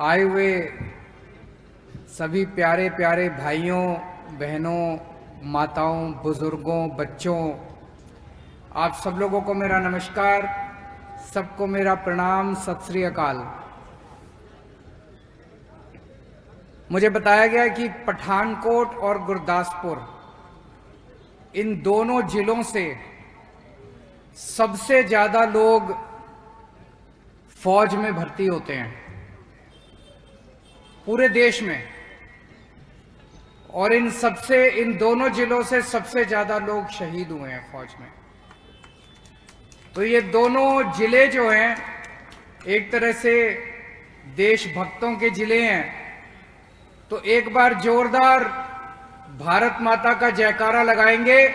आए हुए सभी प्यारे प्यारे भाइयों, बहनों, माताओं, बुजुर्गों, बच्चों, आप सब लोगों को मेरा नमस्कार, सबको मेरा प्रणाम, सत श्री अकाल। मुझे बताया गया कि पठानकोट और गुरदासपुर इन दोनों जिलों से सबसे ज्यादा लोग फौज में भर्ती होते हैं पूरे देश में, और इन दोनों जिलों से सबसे ज्यादा लोग शहीद हुए हैं फौज में। तो ये दोनों जिले जो हैं एक तरह से देशभक्तों के जिले हैं। तो एक बार जोरदार भारत माता का जयकारा लगाएंगे।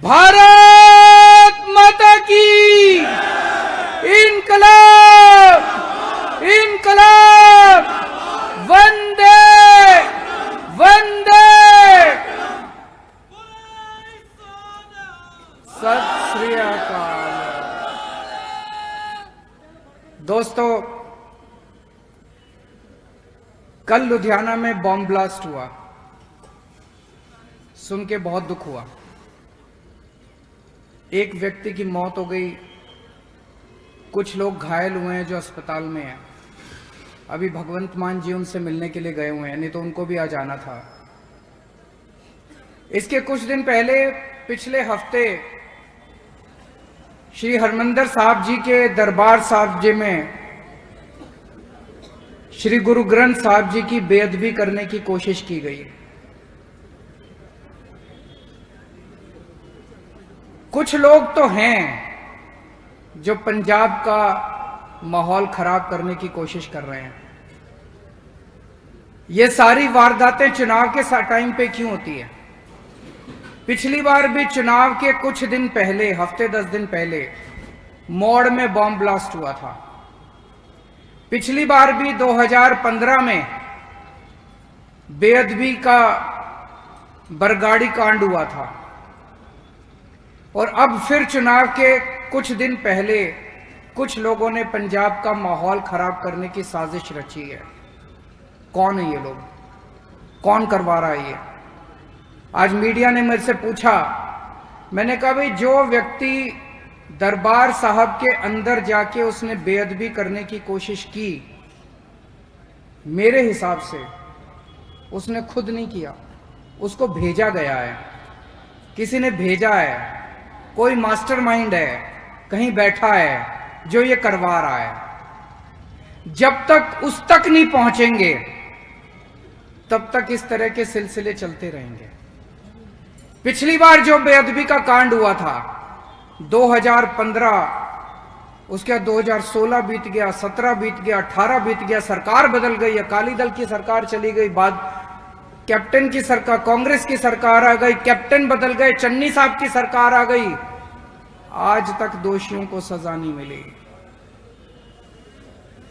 भारत माता की इनकलाब इनकलाब, वंदे वंदे, सत श्री अकाल। दोस्तों, कल लुधियाना में बॉम्ब ब्लास्ट हुआ, सुन के बहुत दुख हुआ। एक व्यक्ति की मौत हो गई, कुछ लोग घायल हुए हैं जो अस्पताल में हैं। अभी भगवंत मान जी उनसे मिलने के लिए गए हुए हैं, नहीं तो उनको भी आ जाना था। इसके कुछ दिन पहले पिछले हफ्ते श्री हरमंदिर साहब जी के दरबार साहब जी में श्री गुरु ग्रंथ साहब जी की बेअदबी करने की कोशिश की गई। कुछ लोग तो हैं जो पंजाब का माहौल खराब करने की कोशिश कर रहे हैं। ये सारी वारदातें चुनाव के टाइम पे क्यों होती है? पिछली बार भी चुनाव के कुछ दिन पहले, हफ्ते 10 दिन पहले, मौड़ में बॉम्ब ब्लास्ट हुआ था। पिछली बार भी 2015 में बेअदबी का बरगाड़ी कांड हुआ था, और अब फिर चुनाव के कुछ दिन पहले कुछ लोगों ने पंजाब का माहौल खराब करने की साजिश रची है। कौन है ये लोग? कौन करवा रहा है ये? आज मीडिया ने मेरे से पूछा, मैंने कहा भाई, जो व्यक्ति दरबार साहब के अंदर जाके उसने बेअदबी करने की कोशिश की, मेरे हिसाब से उसने खुद नहीं किया, उसको भेजा गया है, किसी ने भेजा है। कोई मास्टरमाइंड है, कहीं बैठा है जो ये करवा रहा है। जब तक उस तक नहीं पहुंचेंगे तब तक इस तरह के सिलसिले चलते रहेंगे। पिछली बार जो बेअदबी का कांड हुआ था 2015, उसके बाद 2016 बीत गया, 17 बीत गया, 18 बीत गया, सरकार बदल गई, अकाली दल की सरकार चली गई, बाद कैप्टन की सरकार, कांग्रेस की सरकार आ गई, कैप्टन बदल गए, चन्नी साहब की सरकार आ गई, आज तक दोषियों को सजा नहीं मिली।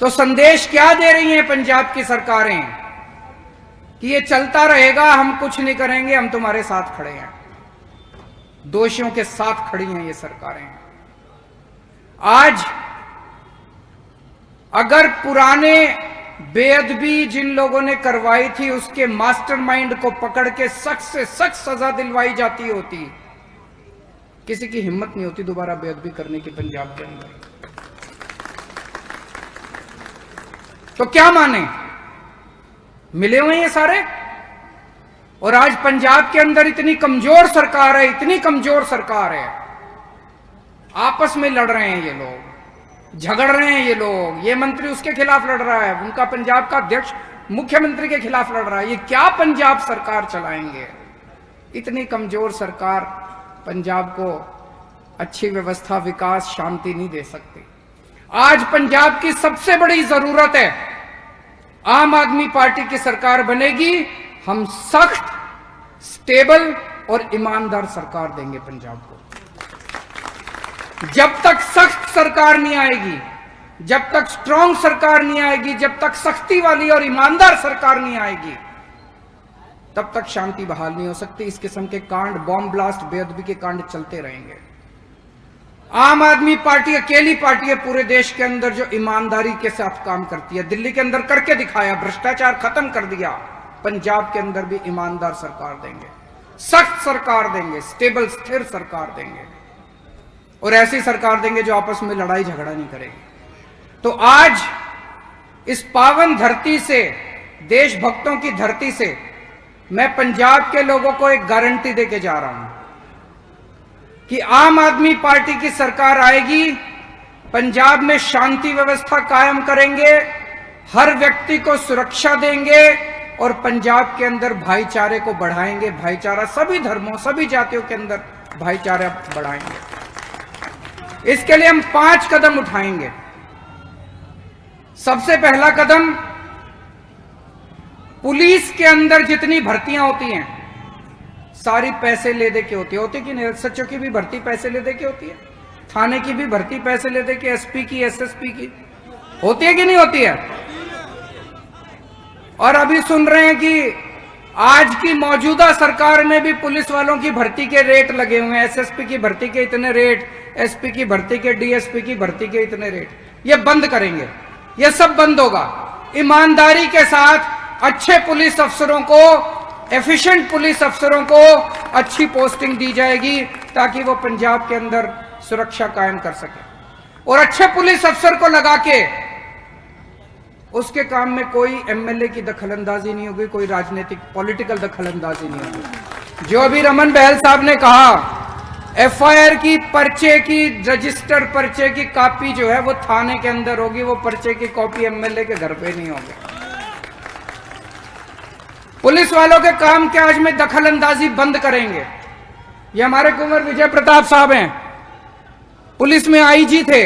तो संदेश क्या दे रही हैं पंजाब की सरकारें कि ये चलता रहेगा, हम कुछ नहीं करेंगे, हम तुम्हारे साथ खड़े हैं। दोषियों के साथ खड़ी हैं ये सरकारें। आज अगर पुराने बेअदबी जिन लोगों ने करवाई थी उसके मास्टरमाइंड को पकड़ के सख्त से सख्त सजा दिलवाई जाती होती, किसी की हिम्मत नहीं होती दोबारा बेअदबी करने की पंजाब के अंदर। तो क्या माने? मिले हुए ये सारे। और आज पंजाब के अंदर इतनी कमजोर सरकार है, इतनी कमजोर सरकार है, आपस में लड़ रहे हैं ये लोग, झगड़ रहे हैं ये लोग। ये मंत्री उसके खिलाफ लड़ रहा है, उनका पंजाब का अध्यक्ष मुख्यमंत्री के खिलाफ लड़ रहा है। ये क्या पंजाब सरकार चलाएंगे? इतनी कमजोर सरकार पंजाब को अच्छी व्यवस्था, विकास, शांति नहीं दे सकती। आज पंजाब की सबसे बड़ी जरूरत है, आम आदमी पार्टी की सरकार बनेगी, हम सख्त, स्टेबल और ईमानदार सरकार देंगे पंजाब को। जब तक सख्त सरकार नहीं आएगी, जब तक स्ट्रांग सरकार नहीं आएगी, जब तक सख्ती वाली और ईमानदार सरकार नहीं आएगी, तब तक शांति बहाल नहीं हो सकती। इस किस्म के कांड, बॉम्ब ब्लास्ट, बेअदबी के कांड चलते रहेंगे। आम आदमी पार्टी अकेली पार्टी है पूरे देश के अंदर जो ईमानदारी के साथ काम करती है। दिल्ली के अंदर करके दिखाया, भ्रष्टाचार खत्म कर दिया। पंजाब के अंदर भी ईमानदार सरकार देंगे, सख्त सरकार देंगे, स्टेबल स्थिर सरकार देंगे, और ऐसी सरकार देंगे जो आपस में लड़ाई झगड़ा नहीं करेगी। तो आज इस पावन धरती से, देशभक्तों की धरती से, मैं पंजाब के लोगों को एक गारंटी देके जा रहा हूं कि आम आदमी पार्टी की सरकार आएगी, पंजाब में शांति व्यवस्था कायम करेंगे, हर व्यक्ति को सुरक्षा देंगे और पंजाब के अंदर भाईचारे को बढ़ाएंगे। भाईचारा सभी धर्मों, सभी जातियों के अंदर भाईचारा बढ़ाएंगे। इसके लिए हम 5 कदम उठाएंगे। सबसे पहला कदम, पुलिस के अंदर जितनी भर्तियां होती हैं सारी पैसे ले दे के होती कि नहीं? सचो की भी भर्ती पैसे ले दे के होती है, थाने की भी भर्ती पैसे ले दे के, एसपी की, एसएसपी की होती है कि नहीं होती है? और अभी सुन रहे हैं कि आज की मौजूदा सरकार में भी पुलिस वालों की भर्ती के रेट लगे हुए हैं। एसएसपी की भर्ती के इतने रेट, एसपी की भर्ती के, डीएसपी की भर्ती के इतने रेट। ये बंद करेंगे, ये सब बंद होगा। ईमानदारी के साथ अच्छे पुलिस अफसरों को, एफिशिएंट पुलिस अफसरों को अच्छी पोस्टिंग दी जाएगी ताकि वो पंजाब के अंदर सुरक्षा कायम कर सके। और अच्छे पुलिस अफसर को लगा के उसके काम में कोई एमएलए की दखलंदाजी नहीं होगी, कोई राजनीतिक पॉलिटिकल दखलंदाजी नहीं होगी। जो अभी रमन बहल साहब ने कहा, एफआईआर की, पर्चे की, रजिस्टर पर्चे की कॉपी जो है वो थाने के अंदर होगी, वो पर्चे की कॉपी एमएलए के घर पे नहीं होगी। पुलिस वालों के काम के आज में दखलंदाजी बंद करेंगे। ये हमारे कुंवर विजय प्रताप साहब हैं, पुलिस में आईजी थे,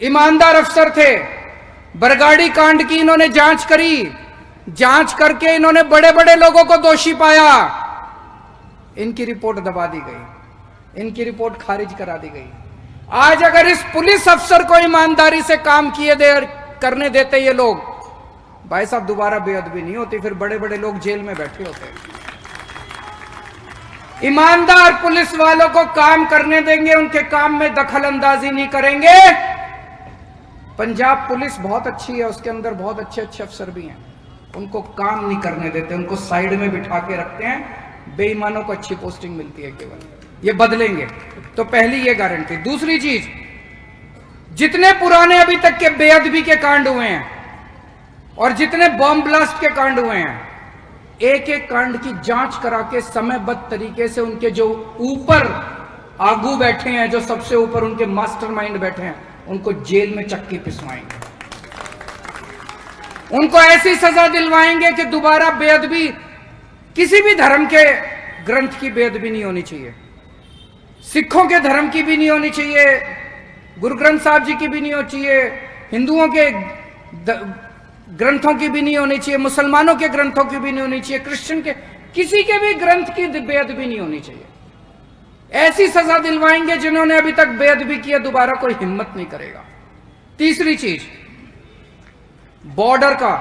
ईमानदार अफसर थे। बरगाड़ी कांड की इन्होंने जांच करी, जांच करके इन्होंने बड़े बड़े लोगों को दोषी पाया। इनकी रिपोर्ट दबा दी गई, इनकी रिपोर्ट खारिज करा दी गई। आज अगर इस पुलिस अफसर को ईमानदारी से काम करने देते ये लोग, भाई साहब दोबारा बेअदबी नहीं होती, फिर बड़े बड़े लोग जेल में बैठे होते। ईमानदार पुलिस वालों को काम करने देंगे, उनके काम में दखलंदाजी नहीं करेंगे। पंजाब पुलिस बहुत अच्छी है, उसके अंदर बहुत अच्छे अच्छे अफसर भी हैं, उनको काम नहीं करने देते, उनको साइड में बिठा के रखते हैं, बेईमानों को अच्छी पोस्टिंग मिलती है केवल। ये बदलेंगे। तो पहली ये गारंटी। दूसरी चीज, जितने पुराने अभी तक के बेअदबी के कांड हुए हैं और जितने बॉम्ब ब्लास्ट के कांड हुए हैं, एक एक कांड की जांच करा के समयबद्ध तरीके से उनके जो ऊपर आगू बैठे हैं, जो सबसे ऊपर उनके मास्टरमाइंड बैठे हैं, उनको जेल में चक्की पिसवाएंगे, उनको ऐसी सजा दिलवाएंगे कि दोबारा बेअदबी, किसी भी धर्म के ग्रंथ की बेअदबी नहीं होनी चाहिए, सिखों के धर्म की भी नहीं होनी चाहिए, गुरु ग्रंथ साहब जी की भी नहीं होनी चाहिए, हिंदुओं के ग्रंथों की भी नहीं होनी चाहिए, मुसलमानों के ग्रंथों की भी नहीं होनी चाहिए, क्रिश्चियन के, किसी के भी ग्रंथ की बेअदबी नहीं होनी चाहिए। ऐसी सजा दिलवाएंगे जिन्होंने अभी तक बेअदबी की है, दोबारा कोई हिम्मत नहीं करेगा। तीसरी चीज, बॉर्डर का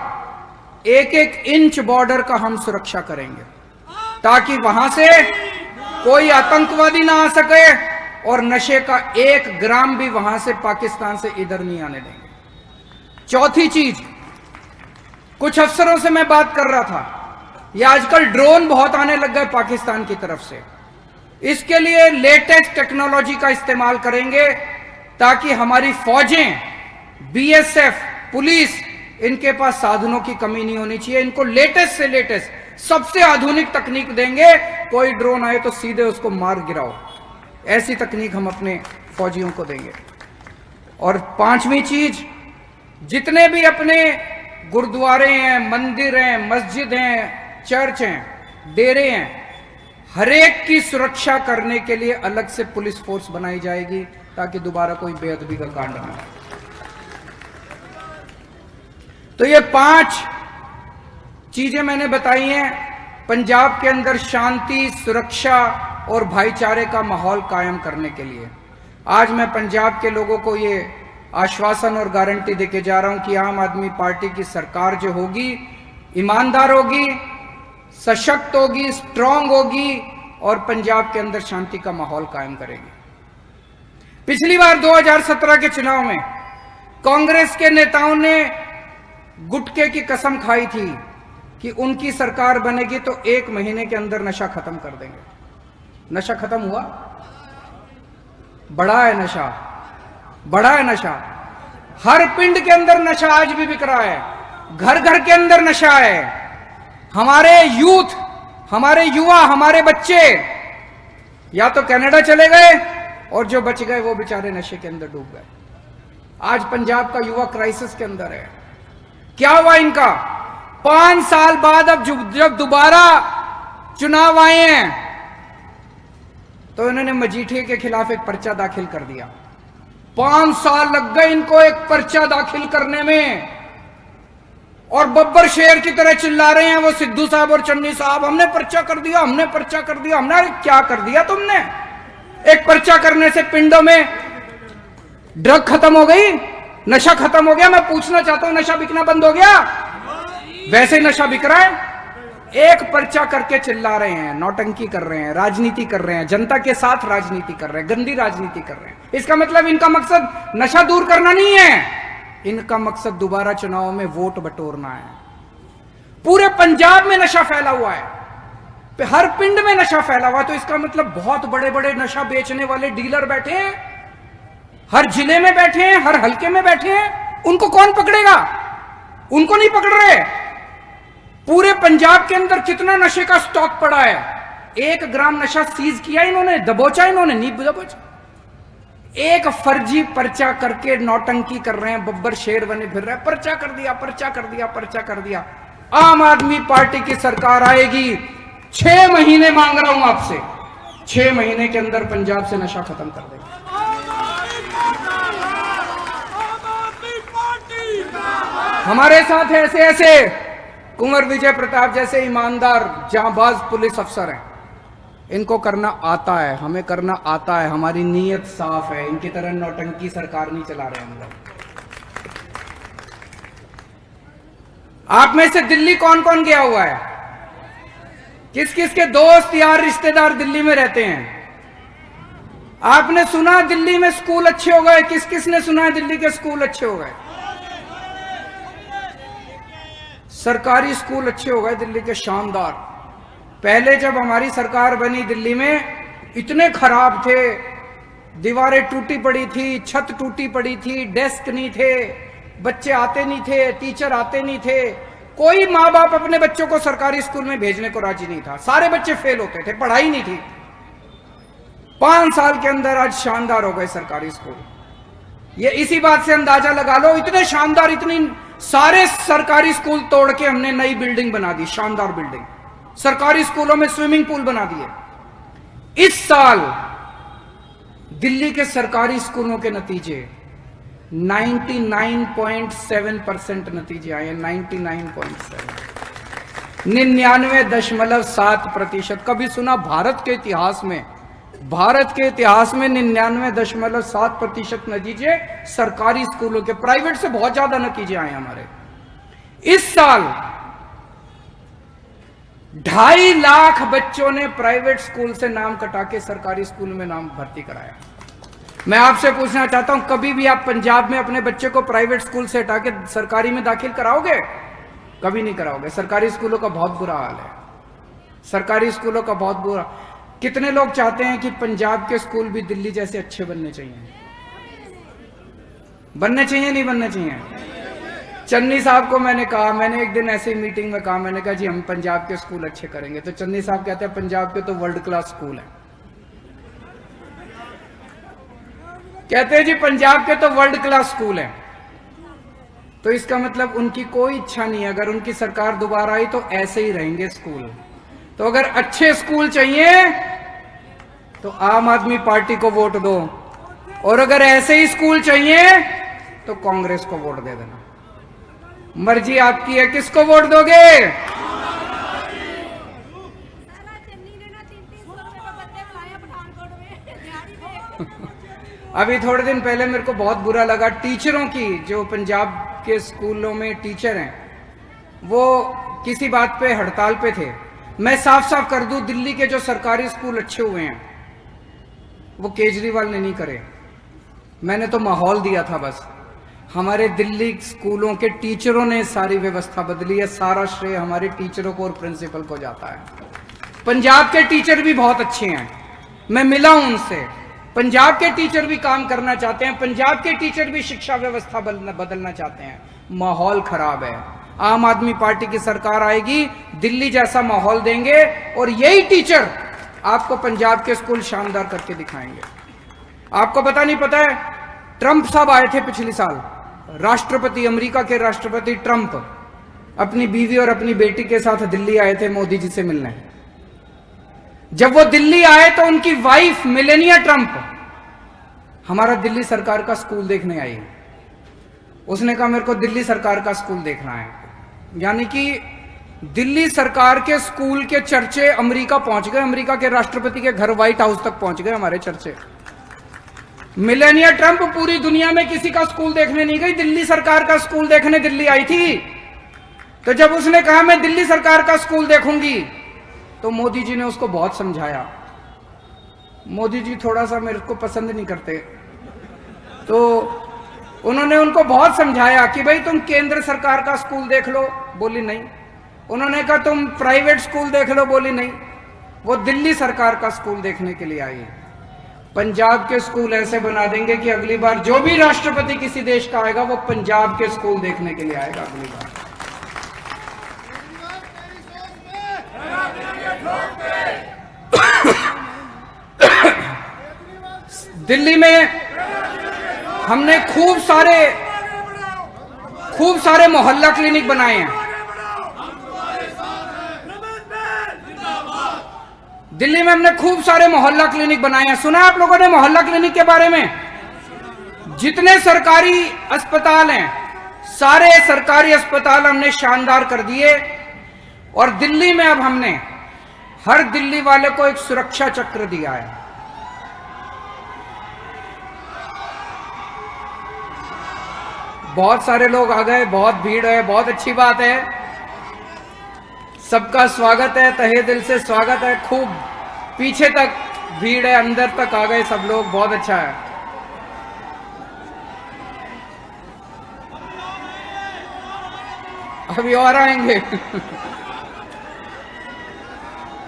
एक एक इंच बॉर्डर का हम सुरक्षा करेंगे ताकि वहां से कोई आतंकवादी ना आ सके और नशे का 1 ग्राम भी वहां से पाकिस्तान से इधर नहीं आने देंगे। चौथी चीज, कुछ अफसरों से मैं बात कर रहा था, ये आजकल ड्रोन बहुत आने लग गए पाकिस्तान की तरफ से, इसके लिए लेटेस्ट टेक्नोलॉजी का इस्तेमाल करेंगे ताकि हमारी फौजें, बीएसएफ, पुलिस, इनके पास साधनों की कमी नहीं होनी चाहिए। इनको लेटेस्ट से लेटेस्ट सबसे आधुनिक तकनीक देंगे, कोई ड्रोन आए तो सीधे उसको मार गिराओ, ऐसी तकनीक हम अपने फौजियों को देंगे। और 5वीं चीज, जितने भी अपने गुरुद्वारे हैं, मंदिर हैं, मस्जिद हैं, चर्च हैं, डेरे हैं, हरेक की सुरक्षा करने के लिए अलग से पुलिस फोर्स बनाई जाएगी ताकि दोबारा कोई बेअदबी का कांड ना हो। तो ये 5 चीजें मैंने बताई हैं पंजाब के अंदर शांति, सुरक्षा और भाईचारे का माहौल कायम करने के लिए। आज मैं पंजाब के लोगों को ये आश्वासन और गारंटी देके जा रहा हूं कि आम आदमी पार्टी की सरकार जो होगी, ईमानदार होगी, सशक्त होगी, स्ट्रांग होगी और पंजाब के अंदर शांति का माहौल कायम करेगी। पिछली बार 2017 के चुनाव में कांग्रेस के नेताओं ने गुटके की कसम खाई थी कि उनकी सरकार बनेगी तो 1 महीने के अंदर नशा खत्म कर देंगे। नशा खत्म हुआ? बढ़ा है नशा, बढ़ा है नशा। हर पिंड के अंदर नशा आज भी बिक रहा है, घर घर के अंदर नशा है। हमारे यूथ, हमारे युवा, हमारे बच्चे या तो कनाडा चले गए और जो बच गए वो बेचारे नशे के अंदर डूब गए। आज पंजाब का युवा क्राइसिस के अंदर है। क्या हुआ इनका? 5 साल बाद अब जब दोबारा चुनाव आए हैं तो इन्होंने मजीठिया के खिलाफ एक पर्चा दाखिल कर दिया। 5 साल लग गए इनको एक पर्चा दाखिल करने में, और बब्बर शेर की तरह चिल्ला रहे हैं वो सिद्धू साहब और चन्नी साहब, हमने पर्चा कर दिया, हमने पर्चा कर दिया। हमने क्या कर दिया तुमने? एक पर्चा करने से पिंडों में ड्रग खत्म हो गई, नशा खत्म हो गया? मैं पूछना चाहता हूं, नशा बिकना बंद हो गया? वैसे नशा बिक रहा है। एक पर्चा करके चिल्ला रहे हैं, नौटंकी कर रहे हैं, राजनीति कर रहे हैं, जनता के साथ राजनीति कर रहे हैं, गंदी राजनीति कर रहे हैं। इसका मतलब इनका मकसद नशा दूर करना नहीं है, इनका मकसद दोबारा चुनाव में वोट बटोरना है। पूरे पंजाब में नशा फैला हुआ है, हर पिंड में नशा फैला हुआ है। तो इसका मतलब बहुत बड़े बड़े नशा बेचने वाले डीलर बैठे हैं, हर जिले में बैठे हैं, हर हल्के में बैठे हैं। उनको कौन पकड़ेगा? उनको नहीं पकड़ रहे। पूरे पंजाब के अंदर कितना नशे का स्टॉक पड़ा है? 1 ग्राम नशा सीज किया इन्होंने, दबोचा इन्होंने? नहीं दबोचा। एक फर्जी पर्चा करके नौटंकी कर रहे हैं, बब्बर शेर बने फिर रहे हैं। पर्चा कर दिया, पर्चा कर दिया, पर्चा कर दिया। आम आदमी पार्टी की सरकार आएगी, 6 महीने मांग रहा हूं आपसे, 6 महीने के अंदर पंजाब से नशा खत्म कर देगा। हमारे साथ ऐसे ऐसे कुंवर विजय प्रताप जैसे ईमानदार जांबाज पुलिस अफसर हैं, इनको करना आता है, हमें करना आता है, हमारी नीयत साफ है। इनकी तरह नौटंकी सरकार नहीं चला रहे हम लोग। आप में से दिल्ली कौन कौन गया हुआ है? किस किस के दोस्त यार रिश्तेदार दिल्ली में रहते हैं? आपने सुना दिल्ली में स्कूल अच्छे हो गए? किस किस ने सुना है दिल्ली के स्कूल अच्छे हो गए? सरकारी स्कूल अच्छे हो गए दिल्ली के, शानदार। पहले जब हमारी सरकार बनी दिल्ली में इतने खराब थे, दीवारें टूटी पड़ी थी, छत टूटी पड़ी थी, डेस्क नहीं थे, बच्चे आते नहीं थे, टीचर आते नहीं थे। कोई माँ बाप अपने बच्चों को सरकारी स्कूल में भेजने को राजी नहीं था, सारे बच्चे फेल होते थे, पढ़ाई नहीं थी। 5 साल के अंदर आज शानदार हो गए सरकारी स्कूल। ये इसी बात से अंदाजा लगा लो, इतने शानदार, इतनी सारे सरकारी स्कूल तोड़ के हमने नई बिल्डिंग बना दी, शानदार बिल्डिंग। सरकारी स्कूलों में स्विमिंग पूल बना दिए। इस साल दिल्ली के सरकारी स्कूलों के नतीजे 99.7% नतीजे आए हैं। 99.7, 99.7%। कभी सुना भारत के इतिहास में, भारत के इतिहास में 99.7% नतीजे सरकारी स्कूलों के। प्राइवेट से बहुत ज्यादा नतीजे आए हमारे। इस साल 2.5 लाख बच्चों ने प्राइवेट स्कूल से नाम कटा के सरकारी स्कूल में नाम भर्ती कराया। मैं आपसे पूछना चाहता हूं, कभी भी आप पंजाब में अपने बच्चे को प्राइवेट स्कूल से हटा के सरकारी में दाखिल कराओगे? कभी नहीं कराओगे। सरकारी स्कूलों का बहुत बुरा हाल है, सरकारी स्कूलों का बहुत बुरा। कितने लोग चाहते हैं कि पंजाब के स्कूल भी दिल्ली जैसे अच्छे बनने चाहिए? बनने चाहिए, नहीं बनने चाहिए? चन्नी साहब को मैंने कहा, मैंने एक दिन ऐसी मीटिंग में कहा, मैंने कहा जी हम पंजाब के स्कूल अच्छे करेंगे। तो चन्नी साहब कहते हैं पंजाब के तो वर्ल्ड क्लास स्कूल है। कहते हैं जी पंजाब के तो वर्ल्ड क्लास स्कूल है। तो इसका मतलब उनकी कोई इच्छा नहीं है, अगर उनकी सरकार दोबारा आई तो ऐसे ही रहेंगे स्कूल। तो अगर अच्छे स्कूल चाहिए तो आम आदमी पार्टी को वोट दो, और अगर ऐसे ही स्कूल चाहिए तो कांग्रेस को वोट दे देना। मर्जी आपकी है, किसको वोट दोगे? अभी थोड़े दिन पहले मेरे को बहुत बुरा लगा, टीचरों की, जो पंजाब के स्कूलों में टीचर हैं, वो किसी बात पे हड़ताल पे थे। मैं साफ साफ कर दूं, दिल्ली के जो सरकारी स्कूल अच्छे हुए हैं वो केजरीवाल ने नहीं करे, मैंने तो माहौल दिया था बस। हमारे दिल्ली स्कूलों के टीचरों ने सारी व्यवस्था बदली है। सारा श्रेय हमारे टीचरों को और प्रिंसिपल को जाता है। पंजाब के टीचर भी बहुत अच्छे हैं, मैं मिला हूं उनसे। पंजाब के टीचर भी काम करना चाहते हैं, पंजाब के टीचर भी शिक्षा व्यवस्था बदलना चाहते हैं। माहौल खराब है। आम आदमी पार्टी की सरकार आएगी, दिल्ली जैसा माहौल देंगे और यही टीचर आपको पंजाब के स्कूल शानदार करके दिखाएंगे। आपको पता नहीं पता है, ट्रंप साहब आए थे पिछले साल, राष्ट्रपति, अमेरिका के राष्ट्रपति ट्रंप अपनी बीवी और अपनी बेटी के साथ दिल्ली आए थे मोदी जी से मिलने। जब वो दिल्ली आए तो उनकी वाइफ मिलेनिया ट्रंप हमारा दिल्ली सरकार का स्कूल देखने आई। उसने कहा मेरे को दिल्ली सरकार का स्कूल देखना है। यानी कि दिल्ली सरकार के स्कूल के चर्चे अमेरिका पहुंच गए, अमेरिका के राष्ट्रपति के घर व्हाइट हाउस तक पहुंच गए हमारे चर्चे। मिलेनिया ट्रंप पूरी दुनिया में किसी का स्कूल देखने नहीं गई, दिल्ली सरकार का स्कूल देखने दिल्ली आई थी। तो जब उसने कहा मैं दिल्ली सरकार का स्कूल देखूंगी, तो मोदी जी ने उसको बहुत समझाया। मोदी जी थोड़ा सा मेरे को पसंद नहीं करते, तो उन्होंने उनको बहुत समझाया कि भाई तुम केंद्र सरकार का स्कूल देख लो, बोली नहीं। उन्होंने कहा तुम प्राइवेट स्कूल देख लो, बोली नहीं। वो दिल्ली सरकार का स्कूल देखने के लिए आई। पंजाब के स्कूल ऐसे बना देंगे कि अगली बार जो भी राष्ट्रपति किसी देश का आएगा वो पंजाब के स्कूल देखने के लिए आएगा अगली बार। दिल्ली में हमने खूब सारे मोहल्ला क्लिनिक बनाए हैं। दिल्ली में हमने खूब सारे मोहल्ला क्लिनिक बनाए हैं। सुना आप लोगों ने मोहल्ला क्लिनिक के बारे में? जितने सरकारी अस्पताल हैं, सारे सरकारी अस्पताल हमने शानदार कर दिए। और दिल्ली में अब हमने हर दिल्ली वाले को एक सुरक्षा चक्र दिया है। बहुत सारे लोग आ गए, बहुत भीड़ है, बहुत अच्छी बात है। सबका स्वागत है, तहे दिल से स्वागत है। खूब पीछे तक भीड़ है, अंदर तक आ गए सब लोग, बहुत अच्छा है। अभी और आएंगे।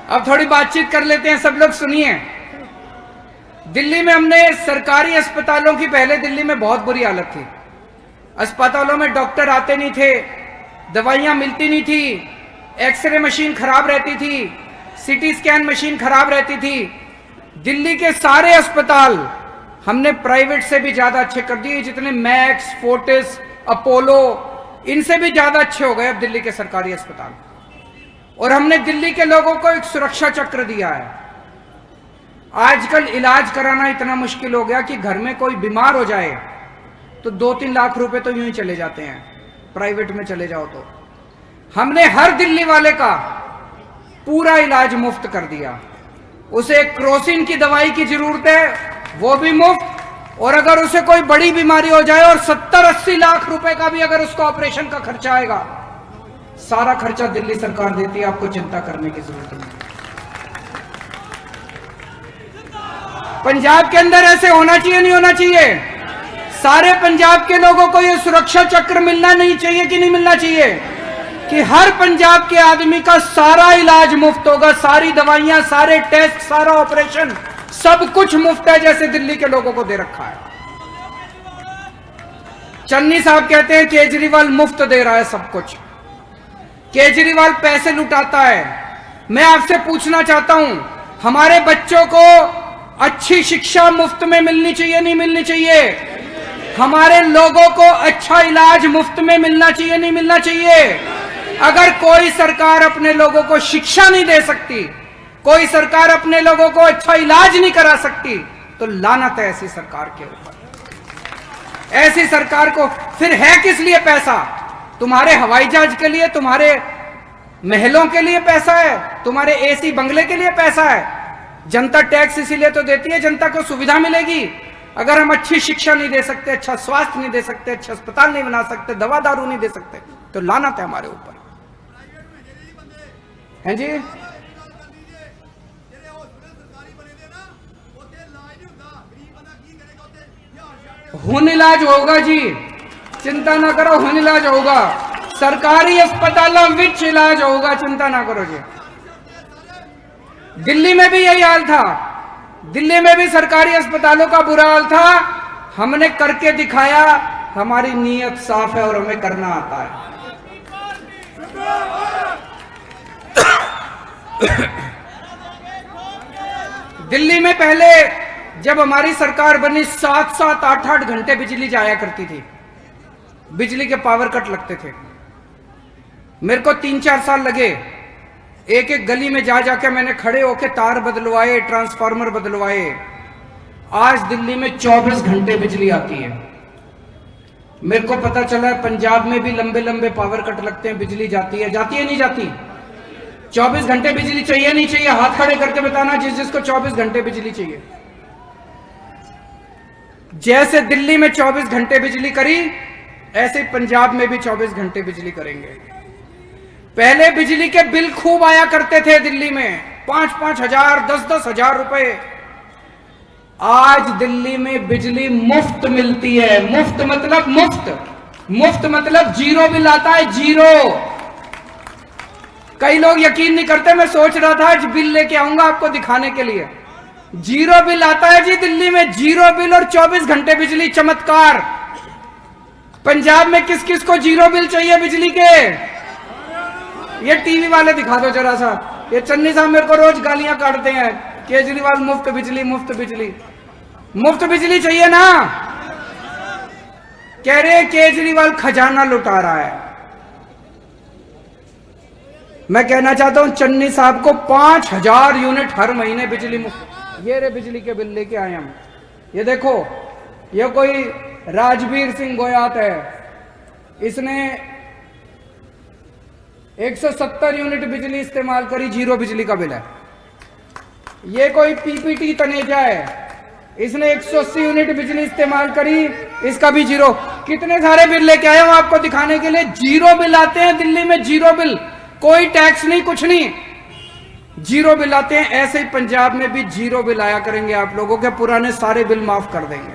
अब थोड़ी बातचीत कर लेते हैं, सब लोग सुनिए। दिल्ली में हमने सरकारी अस्पतालों की, पहले दिल्ली में बहुत बुरी हालत थी। अस्पतालों में डॉक्टर आते नहीं थे, दवाइयां मिलती नहीं थी, एक्सरे मशीन खराब रहती थी, सीटी स्कैन मशीन खराब रहती थी। दिल्ली के सारे अस्पताल हमने प्राइवेट से भी ज्यादा अच्छे कर दिए। जितने मैक्स, फोर्टिस, अपोलो, इनसे भी ज्यादा अच्छे हो गए अब दिल्ली के सरकारी अस्पताल। और हमने दिल्ली के लोगों को एक सुरक्षा चक्र दिया है। आजकल इलाज कराना इतना मुश्किल हो गया कि घर में कोई बीमार हो जाए तो 2-3 लाख रुपए तो यूं ही चले जाते हैं, प्राइवेट में चले जाओ तो। हमने हर दिल्ली वाले का पूरा इलाज मुफ्त कर दिया। उसे क्रोसिन की दवाई की जरूरत है, वो भी मुफ्त। और अगर उसे कोई बड़ी बीमारी हो जाए और 70-80 लाख रुपए का भी अगर उसको ऑपरेशन का खर्चा आएगा, सारा खर्चा दिल्ली सरकार देती है, आपको चिंता करने की जरूरत नहीं। पंजाब के अंदर ऐसे होना चाहिए, नहीं होना चाहिए? सारे पंजाब के लोगों को यह सुरक्षा चक्र मिलना नहीं चाहिए कि नहीं मिलना चाहिए? कि हर पंजाब के आदमी का सारा इलाज मुफ्त होगा, सारी दवाइयां, सारे टेस्ट, सारा ऑपरेशन, सब कुछ मुफ्त है, जैसे दिल्ली के लोगों को दे रखा है। चन्नी साहब कहते हैं केजरीवाल मुफ्त दे रहा है सब कुछ, केजरीवाल पैसे लुटाता है। मैं आपसे पूछना चाहता हूं, हमारे बच्चों को अच्छी शिक्षा मुफ्त में मिलनी चाहिए, नहीं मिलनी चाहिए? हमारे लोगों को अच्छा इलाज मुफ्त में मिलना चाहिए, नहीं मिलना चाहिए? अगर कोई सरकार अपने लोगों को शिक्षा नहीं दे सकती, कोई सरकार अपने लोगों को अच्छा इलाज नहीं करा सकती, तो लानत है ऐसी सरकार के ऊपर। ऐसी सरकार को फिर है किस लिए पैसा? तुम्हारे हवाई जहाज के लिए, तुम्हारे महलों के लिए पैसा है, तुम्हारे एसी बंगले के लिए पैसा है। जनता टैक्स इसीलिए तो देती है, जनता को सुविधा मिलेगी। अगर हम अच्छी शिक्षा नहीं दे सकते, अच्छा स्वास्थ्य नहीं दे सकते, अच्छे अस्पताल नहीं बना सकते, दवा दारू नहीं दे सकते, तो लानत है हमारे ऊपर। हैं जी? हुन इलाज होगा जी, चिंता ना करो, हुन इलाज होगा। सरकारी अस्पतालों विच इलाज होगा, चिंता ना करो जी। दिल्ली में भी यही हाल था, दिल्ली में भी सरकारी अस्पतालों का बुरा हाल था। हमने करके दिखाया, हमारी नीयत साफ है और हमें करना आता है। दिल्ली में पहले जब हमारी सरकार बनी 7-7, 8-8 घंटे बिजली जाया करती थी, बिजली के पावर कट लगते थे। मेरे को 3-4 साल लगे, एक एक गली में जा जाके मैंने खड़े होके तार बदलवाए, ट्रांसफार्मर बदलवाए। आज दिल्ली में 24 घंटे बिजली आती है। मेरे को पता चला है पंजाब में भी लंबे लंबे पावर कट लगते हैं, बिजली जाती है नहीं जाती? 24 घंटे बिजली चाहिए नहीं चाहिए? हाथ खड़े करके बताना जिसको 24 घंटे बिजली चाहिए। जैसे दिल्ली में 24 घंटे बिजली करी, ऐसे पंजाब में भी 24 घंटे बिजली करेंगे। पहले बिजली के बिल खूब आया करते थे दिल्ली में, 5-5 हजार, 10-10 हजार रुपए। आज दिल्ली में बिजली मुफ्त मिलती है। मुफ्त मतलब मुफ्त मतलब जीरो बिल आता है, जीरो। कई लोग यकीन नहीं करते, मैं सोच रहा था आज बिल लेके आऊंगा आपको दिखाने के लिए। जीरो बिल आता है जी दिल्ली में, जीरो बिल और 24 घंटे बिजली, चमत्कार। पंजाब में किस किस को जीरो बिल चाहिए बिजली के? ये टीवी वाले दिखा दो जरा सा। ये चन्नी साहब मेरे को रोज गालियां काटते हैं, केजरीवाल मुफ्त बिजली, मुफ्त बिजली। मुफ्त बिजली चाहिए ना? कह रहे केजरीवाल खजाना लुटा रहा है। मैं कहना चाहता हूं चन्नी साहब को 5000 यूनिट हर महीने बिजली मुफ्त। ये रे बिजली के बिल लेके आए हम। ये देखो, ये कोई राजवीर सिंह गोयात है, इसने 170 यूनिट बिजली इस्तेमाल करी, जीरो बिजली का बिल है। ये कोई पीपीटी तनेजा है, इसने 180 यूनिट बिजली इस्तेमाल करी, इसका भी जीरो। कितने सारे बिल लेके आए हूं आपको दिखाने के लिए। जीरो बिल आते हैं दिल्ली में, जीरो बिल, कोई टैक्स नहीं, कुछ नहीं, जीरो बिल आते हैं। ऐसे ही पंजाब में भी जीरो बिल आया करेंगे आप लोगों के, पुराने सारे बिल माफ कर देंगे।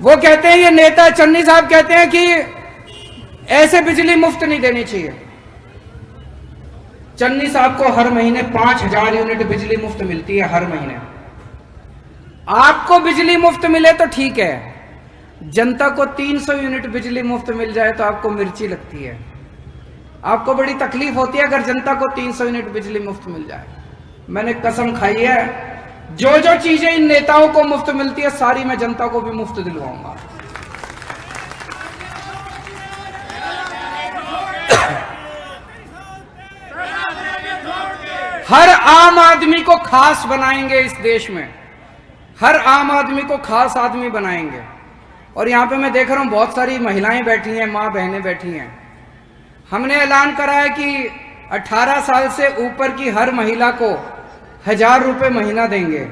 वो कहते हैं, ये नेता चन्नी साहब कहते हैं कि ऐसे बिजली मुफ्त नहीं देनी चाहिए। चन्नी साहब को हर महीने 5000 यूनिट बिजली मुफ्त मिलती है, हर महीने। आपको बिजली मुफ्त मिले तो ठीक है, जनता को 300 यूनिट बिजली मुफ्त मिल जाए तो आपको मिर्ची लगती है। आपको बड़ी तकलीफ होती है अगर जनता को 300 यूनिट बिजली मुफ्त मिल जाए। मैंने कसम खाई है, जो जो चीजें इन नेताओं को मुफ्त मिलती है सारी मैं जनता को भी मुफ्त दिलवाऊंगा। हर आम आदमी को खास बनाएंगे इस देश में, हर आम आदमी को खास आदमी बनाएंगे। और यहां पे मैं देख रहा हूं बहुत सारी महिलाएं बैठी हैं, मां बहनें बैठी हैं। हमने ऐलान करा है कि 18 साल से ऊपर की हर महिला को 1000 रुपए महीना देंगे।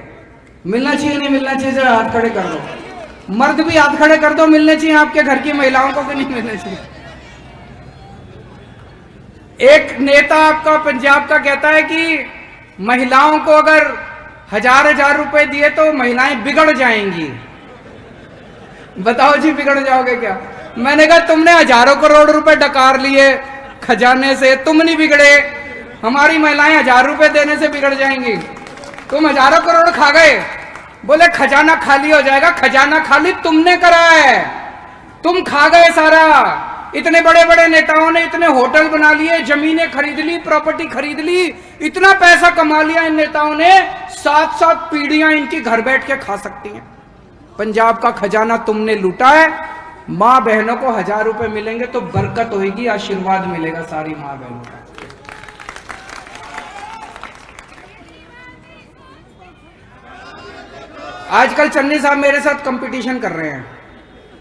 मिलना चाहिए नहीं मिलना चाहिए? जरा हाथ खड़े कर दो। मर्द भी हाथ खड़े कर दो, मिलने चाहिए आपके घर की महिलाओं को कि नहीं मिलने चाहिए? एक नेता आपका पंजाब का कहता है कि महिलाओं को अगर 1000 रुपए दिए तो महिलाएं बिगड़ जाएंगी। बताओ जी, बिगड़ जाओगे क्या? मैंने कहा तुमने हजारों करोड़ रुपए डकार लिए खजाने से, तुम नहीं बिगड़े, हमारी महिलाएं 1000 रुपए देने से बिगड़ जाएंगी। तुम हजारों करोड़ खा गए, बोले खजाना खाली हो जाएगा। खजाना खाली तुमने करा है, तुम खा गए सारा। इतने बड़े बड़े नेताओं ने इतने होटल बना लिए, जमीनें खरीद ली, प्रॉपर्टी खरीद ली, इतना पैसा कमा लिया इन नेताओं ने, 7-7 पीढ़ियां इनकी घर बैठ के खा सकती हैं। पंजाब का खजाना तुमने लूटा है। मां बहनों को 1000 रुपए मिलेंगे तो बरकत होगी, आशीर्वाद मिलेगा सारी मां बहनों का। आजकल चन्नी साहब मेरे साथ कंपटीशन कर रहे हैं,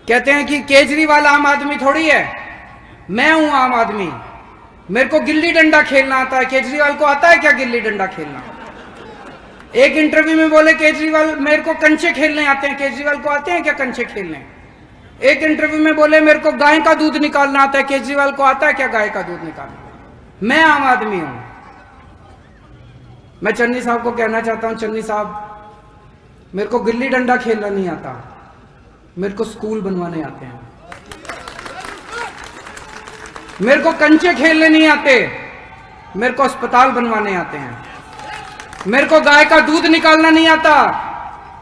कहते हैं कि केजरीवाल आम आदमी थोड़ी है, मैं हूं आम आदमी, मेरे को गिल्ली डंडा खेलना आता है। केजरीवाल को आता है क्या गिल्ली डंडा खेलना? एक इंटरव्यू में बोले केजरीवाल मेरे को कंचे खेलने आते हैं। केजरीवाल को आते हैं क्या कंचे खेलने? एक इंटरव्यू में बोले मेरे को गाय का दूध निकालना आता है। केजरीवाल को आता है क्या गाय का दूध निकालना? मैं आम आदमी हूं। मैं चन्नी साहब को कहना चाहता हूं, चन्नी साहब मेरे को गिल्ली डंडा खेलना नहीं आता, मेरे को स्कूल बनवाने आते हैं। मेरे को कंचे खेलने नहीं आते, मेरे को अस्पताल बनवाने आते हैं। मेरे को गाय का दूध निकालना नहीं आता,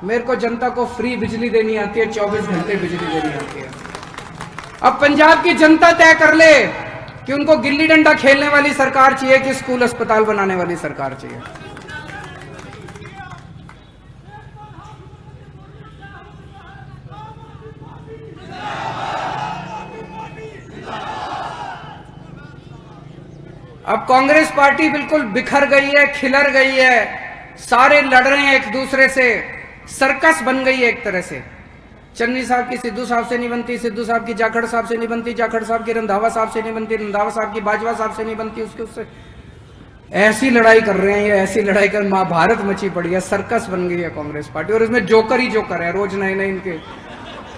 मेरे को जनता को फ्री बिजली देनी आती है, 24 घंटे बिजली देनी आती है। अब पंजाब की जनता तय कर ले कि उनको गिल्ली डंडा खेलने वाली सरकार चाहिए कि स्कूल अस्पताल बनाने वाली सरकार चाहिए। अब कांग्रेस पार्टी बिल्कुल बिखर गई है, खिलर गई है, सारे लड़ रहे हैं एक दूसरे से, सर्कस बन गई है एक तरह से। चन्नी साहब की सिद्धू साहब से नहीं बनती, सिद्धू साहब की जाखड़ साहब से नहीं बनती, जाखड़ साहब की रंधावा साहब से नहीं बनती, रंधावा साहब की बाजवा साहब से नहीं बनती, उससे ऐसी लड़ाई कर रहे हैं ये, ऐसी लड़ाई कर महाभारत मची पड़ी है, सर्कस बन गई है कांग्रेस पार्टी। और इसमें जोकर ही जोकर है, रोज नए नए इनके।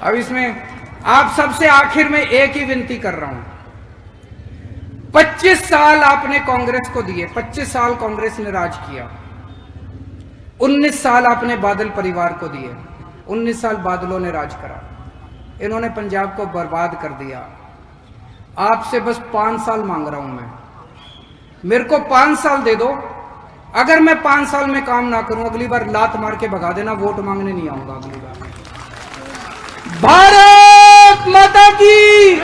अब इसमें आप सबसे आखिर में एक ही विनती कर रहा हूं, 25 साल आपने कांग्रेस को दिए, 25 साल कांग्रेस ने राज किया, 19 साल आपने बादल परिवार को दिए, 19 साल बादलों ने राज करा, इन्होंने पंजाब को बर्बाद कर दिया। आपसे बस 5 साल मांग रहा हूं मैं, मेरे को 5 साल दे दो। अगर मैं 5 साल में काम ना करूं, अगली बार लात मार के भगा देना, वोट मांगने नहीं आऊंगा अगली बार। भारत माता की